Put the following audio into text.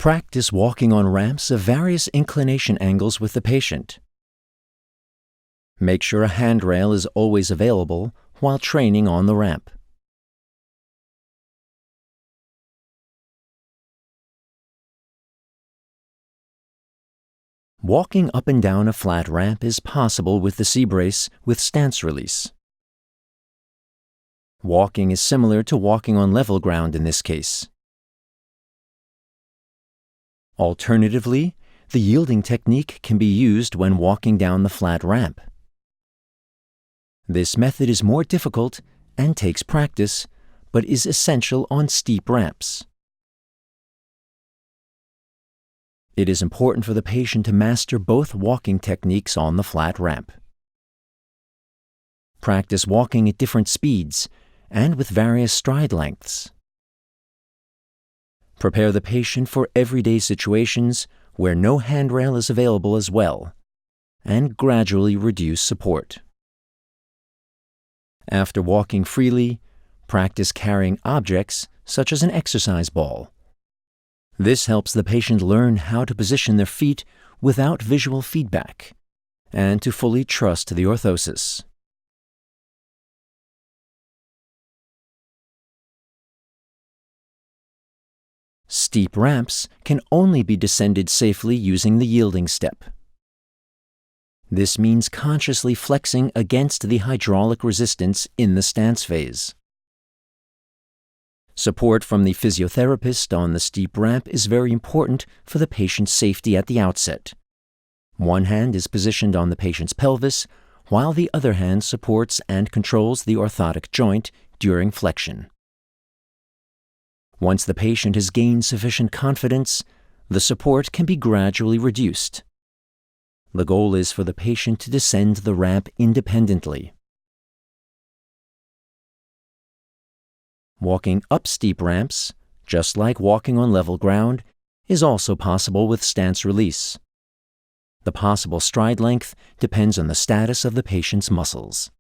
Practice walking on ramps of various inclination angles with the patient. Make sure a handrail is always available while training on the ramp. Walking up and down a flat ramp is possible with the CBrace with stance release. Walking is similar to walking on level ground in this case. Alternatively, the yielding technique can be used when walking down the flat ramp. This method is more difficult and takes practice, but is essential on steep ramps. It is important for the patient to master both walking techniques on the flat ramp. Practice walking at different speeds and with various stride lengths. Prepare the patient for everyday situations where no handrail is available as well, and gradually reduce support. After walking freely, practice carrying objects such as an exercise ball. This helps the patient learn how to position their feet without visual feedback and to fully trust the orthosis. Steep ramps can only be descended safely using the yielding step. This means consciously flexing against the hydraulic resistance in the stance phase. Support from the physiotherapist on the steep ramp is very important for the patient's safety at the outset. One hand is positioned on the patient's pelvis, while the other hand supports and controls the orthotic joint during flexion. Once the patient has gained sufficient confidence, the support can be gradually reduced. The goal is for the patient to descend the ramp independently. Walking up steep ramps, just like walking on level ground, is also possible with stance release. The possible stride length depends on the status of the patient's muscles.